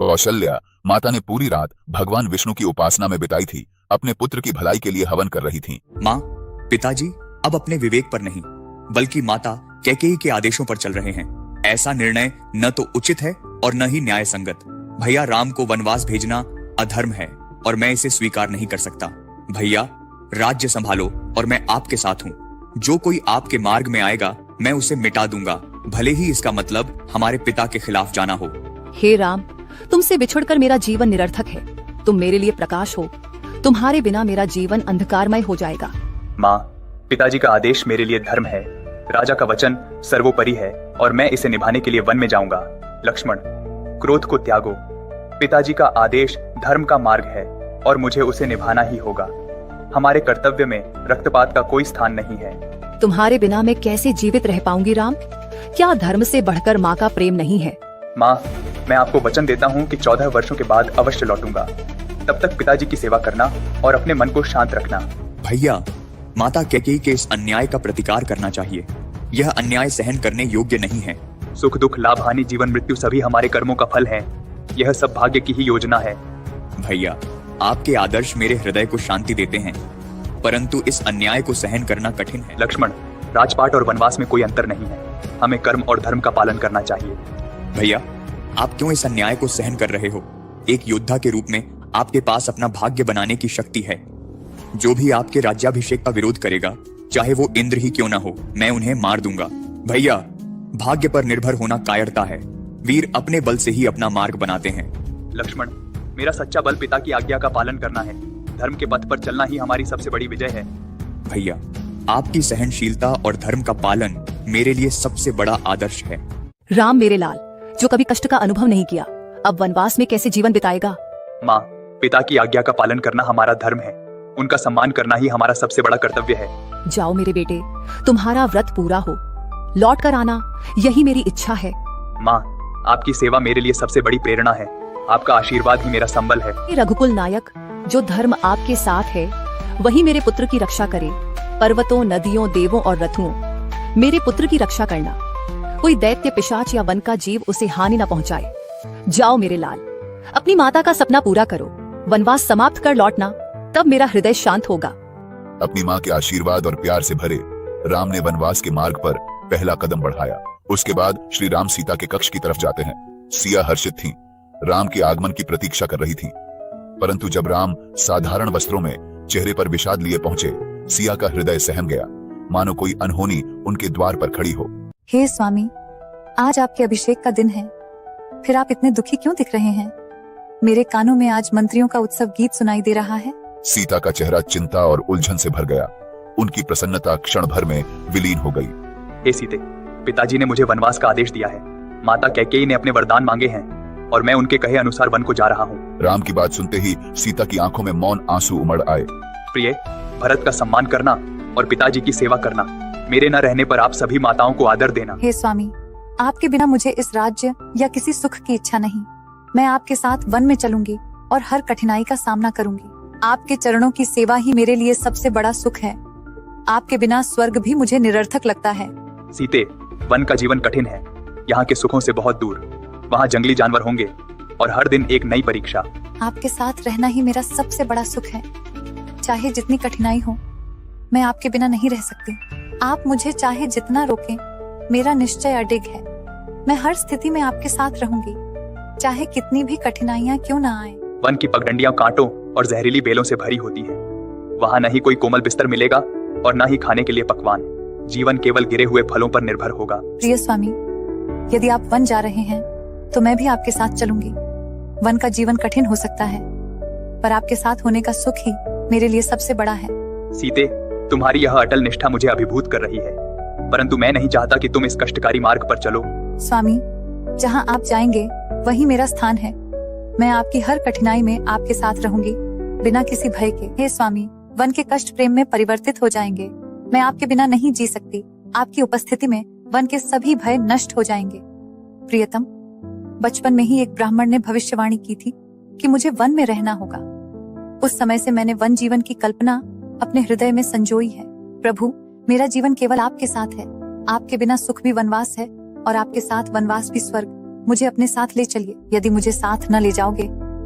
कौशल्या माता ने पूरी रात भगवान विष्णु की उपासना में बिताई थी, अपने पुत्र की भलाई के लिए हवन कर रही थी। माँ, पिताजी अब अपने विवेक पर नहीं बल्कि माता कैकेयी के आदेशों पर चल रहे हैं। ऐसा निर्णय न तो उचित है और न ही न्याय संगत। भैया, राम को वनवास भेजना अधर्म है और मैं इसे स्वीकार नहीं कर सकता। भैया, राज्य संभालो और मैं आपके साथ हूँ। जो कोई आपके मार्ग में आएगा मैं उसे मिटा दूंगा, भले ही इसका मतलब हमारे पिता के खिलाफ जाना हो। हे राम, तुमसे बिछुड़कर मेरा जीवन निरर्थक है। तुम मेरे लिए प्रकाश हो, तुम्हारे बिना मेरा जीवन अंधकारमय हो जाएगा। माँ, पिताजी का आदेश मेरे लिए धर्म है। राजा का वचन सर्वोपरि है और मैं इसे निभाने के लिए वन में जाऊंगा। लक्ष्मण, क्रोध को त्यागो। पिताजी का आदेश धर्म का मार्ग है और मुझे उसे निभाना ही होगा। हमारे कर्तव्य में रक्तपात का कोई स्थान नहीं है। तुम्हारे बिना मैं कैसे जीवित रह पाऊंगी राम? क्या धर्म से बढ़कर माँ का प्रेम नहीं है? माँ, मैं आपको वचन देता हूँ कि 14 वर्षों के बाद अवश्य लौटूंगा। तब तक पिताजी की सेवा करना और अपने मन को शांत रखना। भैया, माता कैकेयी के इस अन्याय का प्रतिकार करना चाहिए। यह अन्याय सहन करने योग्य नहीं है। सुख दुख लाभ हानि जीवन मृत्यु सभी हमारे कर्मों का फल है। यह सब भाग्य की ही योजना है। भैया, आपके आदर्श मेरे हृदय को शांति देते हैं, परंतु इस अन्याय को सहन करना कठिन है। लक्ष्मण, राजपाट और वनवास में कोई अंतर नहीं है। हमें कर्म और धर्म का पालन करना चाहिए। भैया, आप क्यों इस अन्याय को सहन कर रहे हो? एक योद्धा के रूप में आपके पास अपना भाग्य बनाने की शक्ति है। जो भी आपके राज्याभिषेक का विरोध करेगा, चाहे वो इंद्र ही क्यों ना हो, मैं उन्हें मार दूंगा। भैया, भाग्य पर निर्भर होना कायरता है। वीर अपने बल से ही अपना मार्ग बनाते हैं। लक्ष्मण, मेरा सच्चा बल पिता की आज्ञा का पालन करना है। धर्म के पथ पर चलना ही हमारी सबसे बड़ी विजय है। भैया, आपकी सहनशीलता और धर्म का पालन मेरे लिए सबसे बड़ा आदर्श है। राम मेरे लाल, जो कभी कष्ट का अनुभव नहीं किया, अब वनवास में कैसे जीवन बिताएगा? माँ, पिता की आज्ञा का पालन करना हमारा धर्म है। उनका सम्मान करना ही हमारा सबसे बड़ा कर्तव्य है। जाओ मेरे बेटे, तुम्हारा व्रत पूरा हो, लौट कर आना, यही मेरी इच्छा है। माँ, आपकी सेवा मेरे लिए सबसे बड़ी प्रेरणा है। आपका आशीर्वाद ही मेरा संबल है। रघुकुल नायक, जो धर्म आपके साथ है वही मेरे पुत्र की रक्षा करे। पर्वतों, नदियों, देवों और रथुओं, मेरे पुत्र की रक्षा करना। कोई दैत्य, पिशाच या वन का जीव उसे हानि न पहुंचाए। जाओ मेरे लाल, अपनी माता का सपना पूरा करो। वनवास समाप्त कर लौटना, तब मेरा हृदय शांत होगा। अपनी माँ के आशीर्वाद और प्यार से भरे राम ने वनवास के मार्ग पर पहला कदम बढ़ाया। उसके बाद श्री राम सीता के कक्ष की तरफ जाते हैं। सिया हर्षित थीं, राम के आगमन की प्रतीक्षा कर रही थीं। परंतु जब राम साधारण वस्त्रों में चेहरे पर विषाद लिए पहुंचे, सिया का हृदय सहम गया, मानो कोई अनहोनी उनके द्वार पर खड़ी हो। हे स्वामी, आज आपके अभिषेक का दिन है, फिर आप इतने दुखी क्यों दिख रहे हैं? मेरे कानों में आज मंत्रियों का उत्सव गीत सुनाई दे रहा है। सीता का चेहरा चिंता और उलझन से भर गया। उनकी प्रसन्नता क्षण भर में विलीन हो गई। हे सीते, पिताजी ने मुझे वनवास का आदेश दिया है। माता कैकेयी ने अपने वरदान मांगे हैं और मैं उनके कहे अनुसार वन को जा रहा हूँ। राम की बात सुनते ही सीता की आंखों में मौन आंसू उमड़ आए। प्रिय, भरत का सम्मान करना और पिताजी की सेवा करना। मेरे न रहने पर आप सभी माताओं को आदर देना। हे स्वामी, आपके बिना मुझे इस राज्य या किसी सुख की इच्छा नहीं। मैं आपके साथ वन में चलूंगी और हर कठिनाई का सामना करूंगी। आपके चरणों की सेवा ही मेरे लिए सबसे बड़ा सुख है। आपके बिना स्वर्ग भी मुझे निरर्थक लगता है। सीते, वन का जीवन कठिन है। यहाँ के सुखों से बहुत दूर। वहाँ जंगली जानवर होंगे और हर दिन एक नई परीक्षा। आपके साथ रहना ही मेरा सबसे बड़ा सुख है। चाहे जितनी कठिनाई हो, मैं आपके बिना नहीं रह सकती। आप मुझे चाहे जितना रोकें, मेरा निश्चय अडिग है। मैं हर स्थिति में आपके साथ रहूंगी, चाहे कितनी भी कठिनाइयाँ क्यों ना आए। वन की पगडंडियां कांटों और जहरीली बेलों से भरी होती हैं। वहाँ न ही कोई कोमल बिस्तर मिलेगा और न ही खाने के लिए पकवान। जीवन केवल गिरे हुए फलों पर निर्भर होगा। प्रिय स्वामी, यदि आप वन जा रहे हैं तो मैं भी आपके साथ चलूंगी। वन का जीवन कठिन हो सकता है, पर आपके साथ होने का सुख ही मेरे लिए सबसे बड़ा है। सीते, तुम्हारी यह अटल निष्ठा मुझे अभिभूत कर रही है, परंतु मैं नहीं चाहता कि तुम इस कष्टकारी मार्ग पर चलो। स्वामी, जहाँ आप जाएंगे वही मेरा स्थान है। मैं आपकी हर कठिनाई में आपके साथ रहूंगी, बिना किसी भय के। हे स्वामी, वन के कष्ट प्रेम में परिवर्तित हो जाएंगे। मैं आपके बिना नहीं जी सकती। आपकी उपस्थिति में वन के सभी भय नष्ट हो जाएंगे। प्रियतम, बचपन में ही एक ब्राह्मण ने भविष्यवाणी की थी कि मुझे वन में रहना होगा। उस समय से मैंने वन जीवन की कल्पना अपने हृदय में संजोई है। प्रभु, मेरा जीवन केवल आपके साथ है। आपके बिना सुख भी वनवास है और आपके साथ वनवास भी स्वर्ग। मुझे अपने साथ ले चलिए। यदि मुझे साथ न ले जाओगे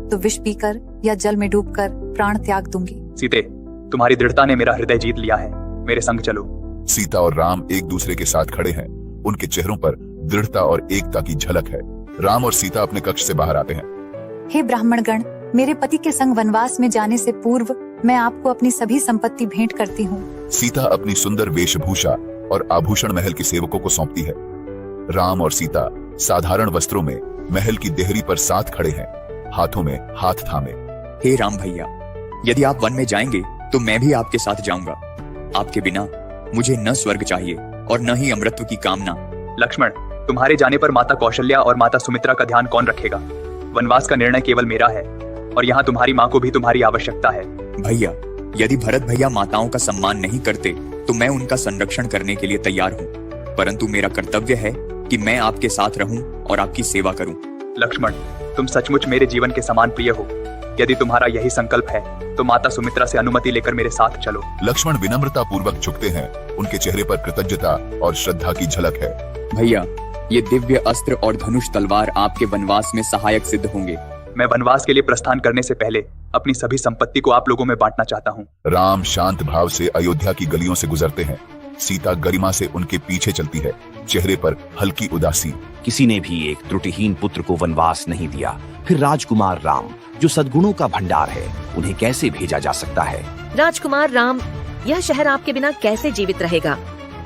तो विष पीकर या जल में डूबकर प्राण त्याग दूंगी। सीते, तुम्हारी दृढ़ता ने मेरा हृदय जीत लिया है, मेरे संग चलो। सीता और राम एक दूसरे के साथ खड़े हैं। उनके चेहरों पर दृढ़ता और एकता की झलक है। राम और सीता अपने कक्ष से बाहर आते हैं। हे ब्राह्मणगण, मेरे पति के संग वनवास में जाने से पूर्व मैं आपको अपनी सभी संपत्ति भेंट करती हूँ। सीता अपनी सुंदर वेशभूषा और आभूषण महल के सेवकों को सौंपती है। राम और सीता साधारण वस्त्रों में महल की देहरी पर साथ खड़े हैं, हाथों में हाथ थामे। हे राम भैया, यदि आप वन में जाएंगे तो मैं भी आपके साथ जाऊंगा। आपके बिना मुझे न स्वर्ग चाहिए और न ही अमृत की कामना। लक्ष्मण, तुम्हारे जाने पर माता कौशल्या और माता सुमित्रा का ध्यान कौन रखेगा? वनवास का निर्णय केवल मेरा है और यहाँ तुम्हारी माँ को भी तुम्हारी आवश्यकता है। भैया, यदि भरत भैया माताओं का सम्मान नहीं करते तो मैं उनका संरक्षण करने के लिए तैयार हूँ, परंतु मेरा कर्तव्य है कि मैं आपके साथ रहूं और आपकी सेवा करूं। लक्ष्मण, तुम सचमुच मेरे जीवन के समान प्रिय हो। यदि तुम्हारा यही संकल्प है तो माता सुमित्रा से अनुमति लेकर मेरे साथ चलो। लक्ष्मण विनम्रता पूर्वक झुकते हैं। उनके चेहरे पर कृतज्ञता और श्रद्धा की झलक है। भैया, ये दिव्य अस्त्र और धनुष तलवार आपके वनवास में सहायक सिद्ध होंगे। मैं वनवास के लिए प्रस्थान करने से पहले अपनी सभी संपत्ति को आप लोगों में बांटना चाहता हूँ। राम शांत भाव से अयोध्या की गलियों से गुजरते हैं। सीता गरिमा से उनके पीछे चलती है, चेहरे पर हल्की उदासी। किसी ने भी एक त्रुटिहीन पुत्र को वनवास नहीं दिया, फिर राजकुमार राम जो सद्गुणों का भंडार है, उन्हें कैसे भेजा जा सकता है? राजकुमार राम, यह शहर आपके बिना कैसे जीवित रहेगा?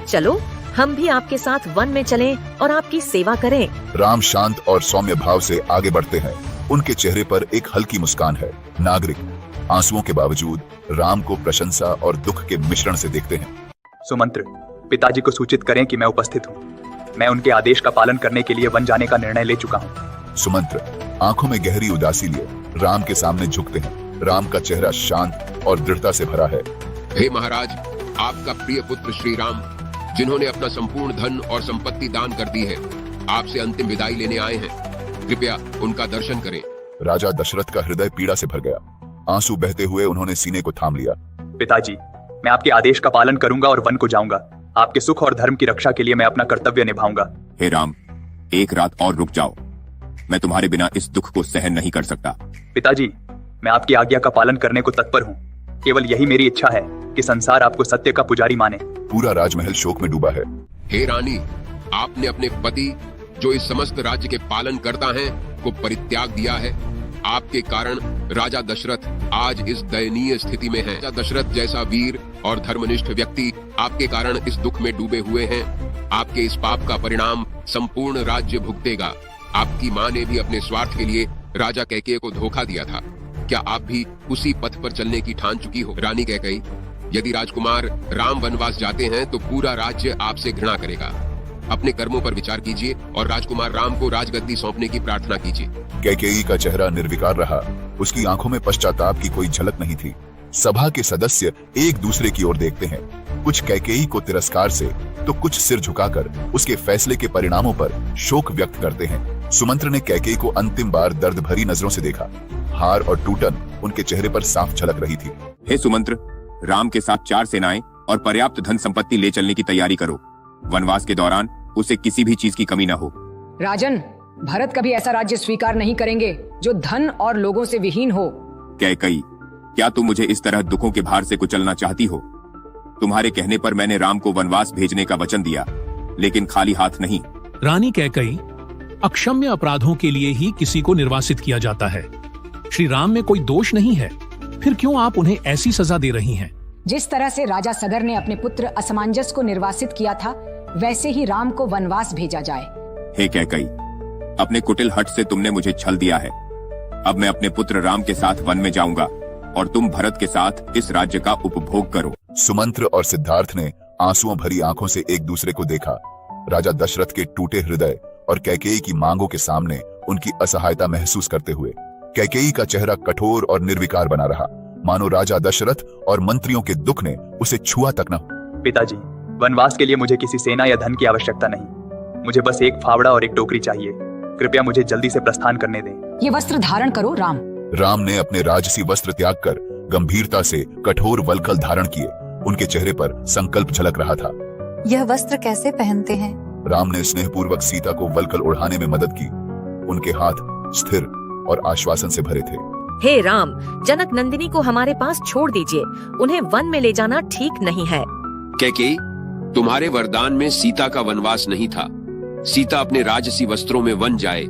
चलो, हम भी आपके साथ वन में चलें और आपकी सेवा करें। राम शांत और सौम्य भाव से आगे बढ़ते हैं। उनके चेहरे पर एक हल्की मुस्कान है। नागरिक आंसुओं के बावजूद राम को प्रशंसा और दुख के मिश्रण से देखते हैं। सुमंत्र, पिताजी को सूचित करें कि मैं उपस्थित हूँ। मैं उनके आदेश का पालन करने के लिए वन जाने का निर्णय ले चुका हूँ। सुमंत्र आंखों में गहरी उदासी लिए राम के सामने झुकते हैं। राम का चेहरा शांत और दृढ़ता से भरा है। हे महाराज, आपका प्रिय पुत्र श्री राम, जिन्होंने अपना संपूर्ण धन और संपत्ति दान कर दी है, आपसे अंतिम विदाई लेने आए हैं। कृपया उनका दर्शन करें। राजा दशरथ का हृदय पीड़ा से भर गया। आंसू बहते हुए उन्होंने सीने को थाम लिया। पिताजी, मैं आपके आदेश का पालन करूंगा और वन को जाऊंगा। आपके सुख और धर्म की रक्षा के लिए मैं अपना कर्तव्य निभाऊंगा। हे राम, एक रात और रुक जाओ। मैं तुम्हारे बिना इस दुख को सहन नहीं कर सकता। पिताजी, मैं आपकी आज्ञा का पालन करने को तत्पर हूँ। केवल यही मेरी इच्छा है कि संसार आपको सत्य का पुजारी माने। पूरा राजमहल शोक में डूबा है। हे रानी, आपने अपने पति, जो इस समस्त राज्य के पालन करता है, को परित्याग दिया है। आपके कारण राजा दशरथ आज इस दयनीय स्थिति में है। राजा दशरथ जैसा वीर और धर्मनिष्ठ व्यक्ति आपके कारण इस दुख में डूबे हुए हैं। आपके इस पाप का परिणाम संपूर्ण राज्य भुगतेगा। आपकी माँ ने भी अपने स्वार्थ के लिए राजा कैकेयी को धोखा दिया था। क्या आप भी उसी पथ पर चलने की ठान चुकी हो? रानी कैकेयी, यदि राजकुमार राम वनवास जाते हैं तो पूरा राज्य आपसे घृणा करेगा। अपने कर्मों पर विचार कीजिए और राजकुमार राम को राजगद्दी सौंपने की प्रार्थना कीजिए। कैकेयी का चेहरा निर्विकार रहा। उसकी आंखों में पश्चाताप की कोई झलक नहीं थी। सभा के सदस्य एक दूसरे की ओर देखते हैं, कुछ कैकेयी को तिरस्कार से तो कुछ सिर झुकाकर उसके फैसले के परिणामों पर शोक व्यक्त करते हैं। सुमंत्र ने कैकेयी को अंतिम बार दर्द भरी नजरों से देखा। हार और टूटन उनके चेहरे पर साफ झलक रही थी। हे सुमंत्र, राम के साथ 4 सेनाएं और पर्याप्त धन संपत्ति ले चलने की तैयारी करो। वनवास के दौरान उसे किसी भी चीज की कमी न हो। राजन, भरत कभी ऐसा राज्य स्वीकार नहीं करेंगे जो धन और लोगों से विहीन हो। कैकेयी, क्या तुम मुझे इस तरह दुखों के भार से कुचलना चाहती हो? तुम्हारे कहने पर मैंने राम को वनवास भेजने का वचन दिया, लेकिन खाली हाथ नहीं। रानी कैकेयी, अक्षम्य अपराधों के लिए ही किसी को निर्वासित किया जाता है। श्री राम में कोई दोष नहीं है, फिर क्यों आप उन्हें ऐसी सजा दे रही हैं? जिस तरह से राजा सगर ने अपने पुत्र असमंजस को निर्वासित किया था, वैसे ही राम को वनवास भेजा जाए। हे कैकेयी, अपने कुटिल हठ से तुमने मुझे छल दिया है। अब मैं अपने पुत्र राम के साथ वन में जाऊंगा और तुम भरत के साथ इस राज्य का उपभोग करो। सुमंत्र और सिद्धार्थ ने आंसुओं भरी आंखों से एक दूसरे को देखा। राजा दशरथ के टूटे हृदय और कैकेयी की मांगों के सामने उनकी असहायता महसूस करते हुए कैकेयी का चेहरा कठोर और निर्विकार बना रहा, मानो राजा दशरथ और मंत्रियों के दुख ने उसे छुआ तक न। पिताजी, वनवास के लिए मुझे किसी सेना या धन की आवश्यकता नहीं। मुझे बस एक फावड़ा और एक टोकरी चाहिए। कृपया मुझे जल्दी से प्रस्थान करने दें। ये वस्त्र धारण करो राम। राम ने अपने राजसी वस्त्र त्याग कर गंभीरता से कठोर वल्कल धारण किए। उनके चेहरे पर संकल्प झलक रहा था। यह वस्त्र कैसे पहनते हैं? राम ने स्नेहपूर्वक सीता को वल्कल ओढ़ाने में मदद की। उनके हाथ स्थिर और आश्वासन से भरे थे। हे राम, जनक नंदिनी को हमारे पास छोड़ दीजिए। उन्हें वन में ले जाना ठीक नहीं है। कैकेयी, तुम्हारे वरदान में सीता का वनवास नहीं था। सीता अपने राजसी वस्त्रों में वन जाए,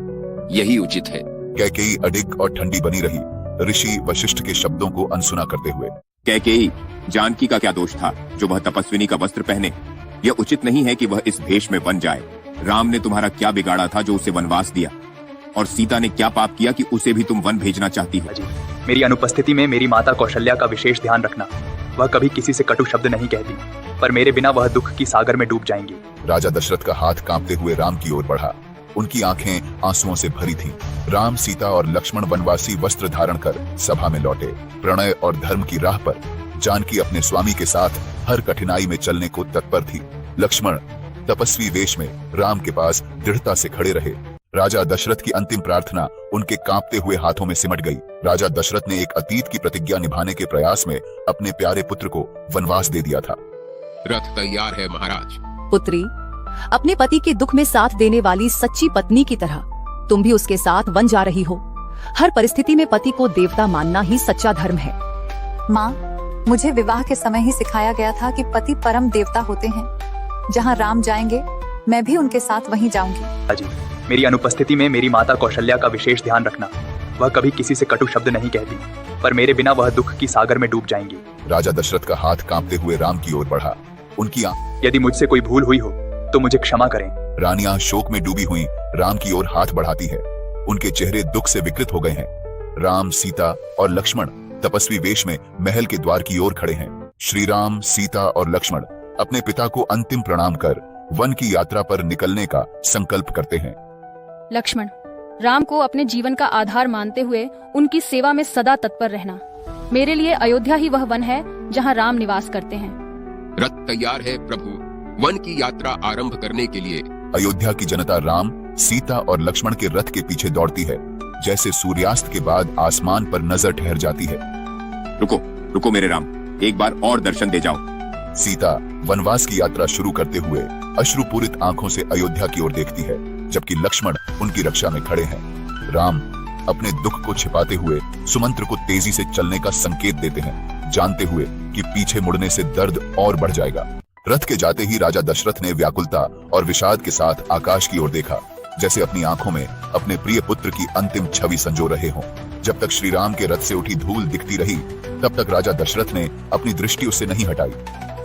यही उचित है। कैकेयी अडिग और ठंडी बनी रही, ऋषि वशिष्ठ के शब्दों को अनसुना करते हुए। कैकेयी, जानकी का क्या दोष था जो वह तपस्विनी का वस्त्र पहने? यह उचित नहीं है कि वह इस भेष में वन जाए। राम ने तुम्हारा क्या बिगाड़ा था जो उसे वनवास दिया? और सीता ने क्या पाप किया कि उसे भी तुम वन भेजना चाहती हो? मेरी अनुपस्थिति में मेरी माता कौशल्या का विशेष ध्यान रखना। वह कभी किसी से कटु शब्द नहीं कहती, पर मेरे बिना वह दुख की सागर में डूब जाएंगी। राजा दशरथ का हाथ कांपते हुए राम की ओर बढ़ा। उनकी आंखें आंसुओं से भरी थीं। राम, सीता और लक्ष्मण वनवासी वस्त्र धारण कर सभा में लौटे। प्रणय और धर्म की राह पर जानकी अपने स्वामी के साथ हर कठिनाई में चलने को तत्पर थी। लक्ष्मण तपस्वी वेश में राम के पास दृढ़ता से खड़े रहे। राजा दशरथ की अंतिम प्रार्थना उनके कांपते हुए हाथों में सिमट गई। राजा दशरथ ने एक अतीत की प्रतिज्ञा निभाने के प्रयास में अपने प्यारे पुत्र को वनवास दे दिया था। रथ तैयार है महाराज। पुत्री, अपने पति के दुख में साथ देने वाली सच्ची पत्नी की तरह तुम भी उसके साथ वन जा रही हो। हर परिस्थिति में पति को देवता मानना ही सच्चा धर्म है। माँ, मुझे विवाह के समय ही सिखाया गया था कि पति परम देवता होते हैं। जहाँ राम जाएंगे, मैं भी उनके साथ वहीं जाऊंगी। मेरी अनुपस्थिति में मेरी माता कौशल्या का विशेष ध्यान रखना। वह कभी किसी से कटु शब्द नहीं कहती, पर मेरे बिना वह दुख की सागर में डूब जाएंगी। राजा दशरथ का हाथ कांपते हुए राम की ओर बढ़ा। उनकी यदि मुझसे कोई भूल हुई हो तो मुझे क्षमा करें। रानियां शोक में डूबी हुई राम की ओर हाथ बढ़ाती है। उनके चेहरे दुख से विकृत हो गए हैं। राम, सीता और लक्ष्मण तपस्वी वेश में महल के द्वार की ओर खड़े हैं। श्री राम, सीता और लक्ष्मण अपने पिता को अंतिम प्रणाम कर वन की यात्रा पर निकलने का संकल्प करते हैं। लक्ष्मण, राम को अपने जीवन का आधार मानते हुए उनकी सेवा में सदा तत्पर रहना। मेरे लिए अयोध्या ही वह वन है जहाँ राम निवास करते हैं। रथ तैयार है प्रभु, वन की यात्रा आरंभ करने के लिए। अयोध्या की जनता राम, सीता और लक्ष्मण के रथ के पीछे दौड़ती है, जैसे सूर्यास्त के बाद आसमान पर नजर ठहर जाती है। रुको रुको मेरे राम, एक बार और दर्शन दे जाओ। सीता वनवास की यात्रा शुरू करते हुए अश्रुपूरित आंखों से अयोध्या की ओर देखती है, जबकि लक्ष्मण उनकी रक्षा में खड़े हैं। राम अपने दुख को छिपाते हुए सुमंत्र को तेजी से चलने का संकेत देते हैं, जानते हुए कि पीछे मुड़ने से दर्द और बढ़ जाएगा। रथ के जाते ही राजा दशरथ ने व्याकुलता और विषाद के साथ आकाश की ओर देखा, जैसे अपनी आंखों में अपने प्रिय पुत्र की अंतिम छवि संजो रहे हों। जब तक श्री राम के रथ से उठी धूल दिखती रही, तब तक राजा दशरथ ने अपनी दृष्टि उससे नहीं हटाई।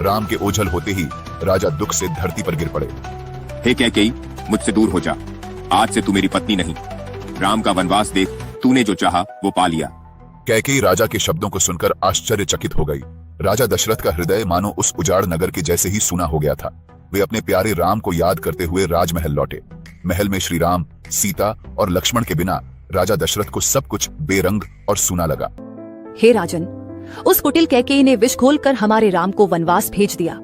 राम के ओझल होते ही राजा दुख से धरती पर गिर पड़े। हे कैकेयी, मुझसे दूर हो जा। आज से तू मेरी पत्नी नहीं। राम का वनवास देख, तूने जो चाहा वो पा लिया। कैकेयी राजा के शब्दों को सुनकर आश्चर्यचकित हो गई। राजा दशरथ का हृदय मानो उस उजाड़ नगर के जैसे ही सूना हो गया था। वे अपने प्यारे राम को याद करते हुए राजमहल लौटे। महल में श्री राम, सीता और लक्ष्मण के बिना राजा दशरथ को सब कुछ बेरंग और सूना लगा। हे राजन, उस कुटिल कैकेयी ने विष घोलकर हमारे राम को वनवास भेज दिया।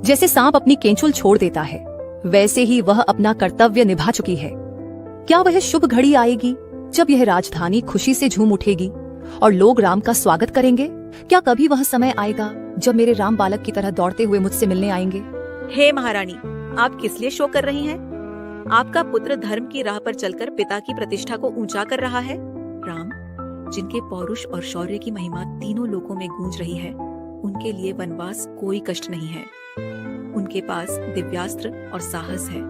जैसे सांप अपनी केंचुल छोड़ देता है, वैसे ही वह अपना कर्तव्य निभा चुकी है। क्या वह शुभ घड़ी आएगी जब यह राजधानी खुशी से झूम उठेगी और लोग राम का स्वागत करेंगे? क्या कभी वह समय आएगा जब मेरे राम बालक की तरह दौड़ते हुए मुझसे मिलने आएंगे? हे महारानी, आप किस लिए शोक कर रही हैं? आपका पुत्र धर्म की राह पर चलकर पिता की प्रतिष्ठा को ऊंचा कर रहा है। राम, जिनके पौरुष और शौर्य की महिमा तीनों लोकों में गूंज रही है, उनके लिए वनवास कोई कष्ट नहीं है। उनके पास दिव्यास्त्र और साहस है।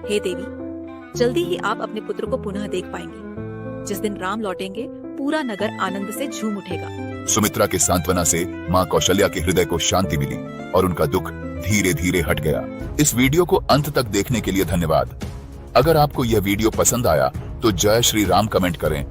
हे देवी, जल्दी ही आप अपने पुत्र को पुनः देख पाएंगे। जिस दिन राम लौटेंगे, पूरा नगर आनंद से झूम उठेगा। सुमित्रा के सांत्वना से माँ कौशल्या के हृदय को शांति मिली और उनका दुख धीरे धीरे हट गया। इस वीडियो को अंत तक देखने के लिए धन्यवाद। अगर आपको यह वीडियो पसंद आया तो जय श्री राम कमेंट करें